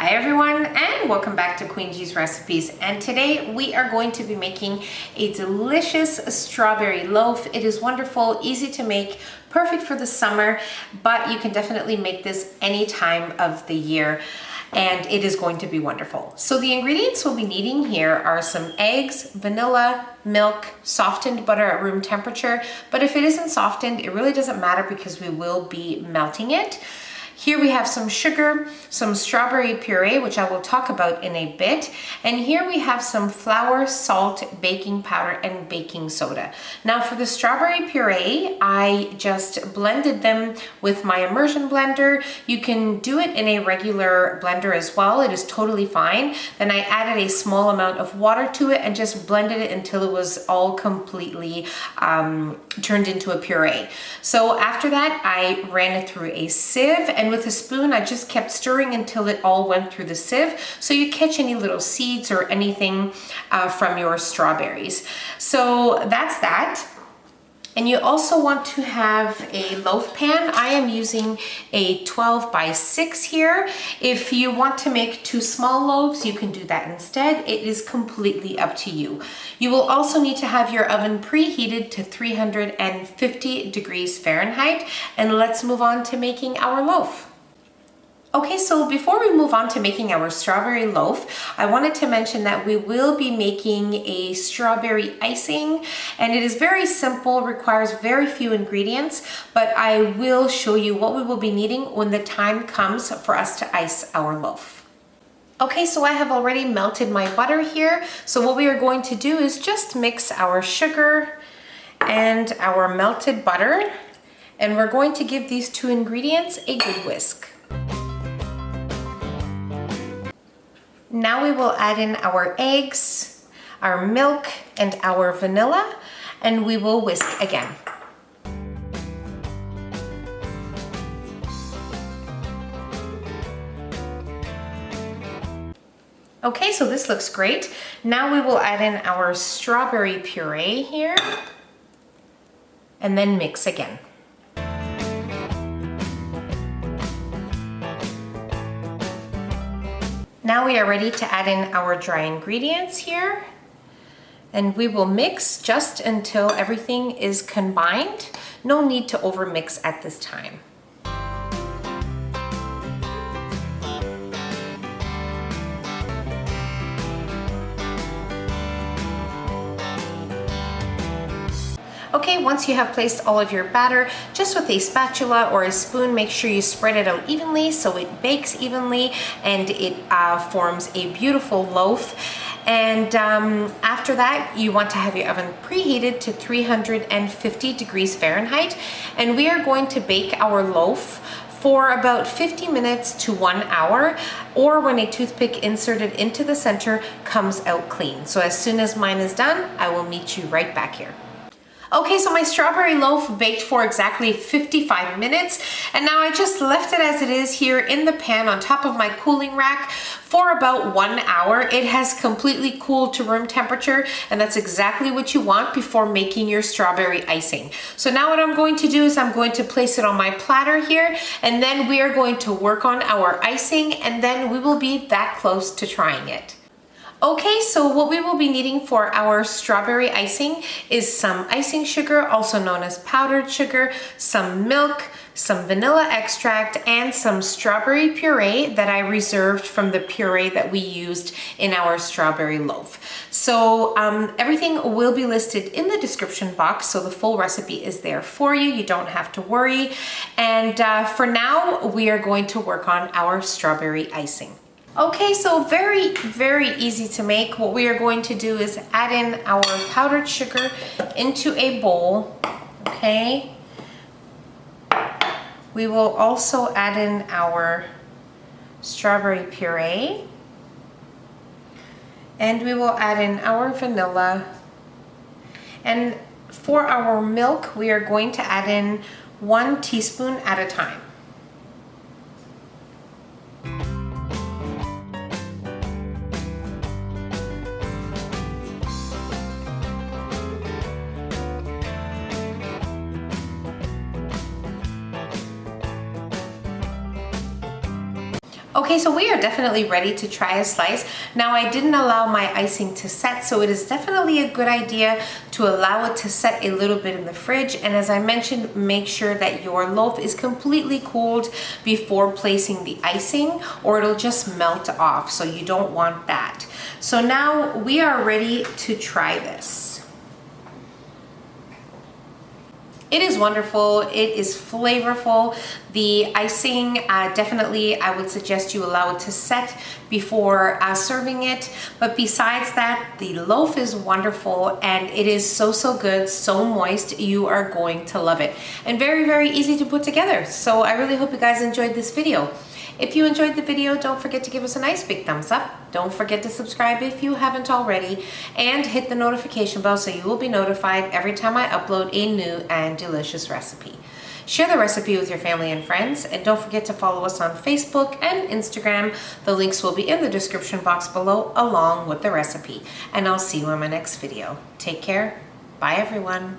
Hi everyone, and welcome back to Queen G's Recipes. And today we are going to be making a delicious strawberry loaf. It is wonderful, easy to make, perfect for the summer, but you can definitely make this any time of the year and it is going to be wonderful. So the ingredients we'll be needing here are some eggs, vanilla, milk, softened butter at room temperature, but if it isn't softened, it really doesn't matter because we will be melting it. Here we have some sugar, some strawberry puree, which I will talk about in a bit. And here we have some flour, salt, baking powder, and baking soda. Now for the strawberry puree, I just blended them with my immersion blender. You can do it in a regular blender as well. It is totally fine. Then I added a small amount of water to it and just blended it until it was all completely turned into a puree. So after that, I ran it through a sieve, and with a spoon, I just kept stirring until it all went through the sieve, so you catch any little seeds or anything from your strawberries. So that's that. And you also want to have a loaf pan. I am using a 12 by 6 here. If you want to make 2 small loaves, you can do that instead. It is completely up to you. You will also need to have your oven preheated to 350 degrees Fahrenheit. And let's move on to making our loaf. Okay, so before we move on to making our strawberry loaf, I wanted to mention that we will be making a strawberry icing, and it is very simple, requires very few ingredients, but I will show you what we will be needing when the time comes for us to ice our loaf. Okay, so I have already melted my butter here. So what we are going to do is just mix our sugar and our melted butter, and we're going to give these 2 ingredients a good whisk. Now we will add in our eggs, our milk, and our vanilla, and we will whisk again. Okay, so this looks great. Now we will add in our strawberry puree here, and then mix again. Now we are ready to add in our dry ingredients here, and we will mix just until everything is combined. No need to overmix at this time. Okay, once you have placed all of your batter, just with a spatula or a spoon, make sure you spread it out evenly so it bakes evenly and it forms a beautiful loaf. And after that, you want to have your oven preheated to 350 degrees Fahrenheit. And we are going to bake our loaf for about 50 minutes to 1 hour, or when a toothpick inserted into the center comes out clean. So as soon as mine is done, I will meet you right back here. Okay, so my strawberry loaf baked for exactly 55 minutes, and now I just left it as it is here in the pan on top of my cooling rack for about 1 hour. It has completely cooled to room temperature, and that's exactly what you want before making your strawberry icing. So now what I'm going to do is I'm going to place it on my platter here, and then we are going to work on our icing, and then we will be that close to trying it. Okay, so what we will be needing for our strawberry icing is some icing sugar, also known as powdered sugar, some milk, some vanilla extract, and some strawberry puree that I reserved from the puree that we used in our strawberry loaf. So everything will be listed in the description box, so the full recipe is there for you. You don't have to worry. And for now, we are going to work on our strawberry icing. Okay, so very, very easy to make. What we are going to do is add in our powdered sugar into a bowl, okay? We will also add in our strawberry puree, and we will add in our vanilla. And for our milk, we are going to add in 1 teaspoon at a time. Okay, so we are definitely ready to try a slice. Now I didn't allow my icing to set, so it is definitely a good idea to allow it to set a little bit in the fridge. And as I mentioned, make sure that your loaf is completely cooled before placing the icing, or it'll just melt off, so you don't want that. So now we are ready to try this. It is wonderful, it is flavorful. The icing, definitely I would suggest you allow it to set before serving it. But besides that, the loaf is wonderful and it is so good, so moist. You are going to love it. And very easy to put together. So I really hope you guys enjoyed this video. If you enjoyed the video, don't forget to give us a nice big thumbs up. Don't forget to subscribe if you haven't already, and hit the notification bell so you will be notified every time I upload a new and delicious recipe. Share the recipe with your family and friends, and don't forget to follow us on Facebook and Instagram. The links will be in the description box below along with the recipe. And I'll see you in my next video. Take care. Bye everyone.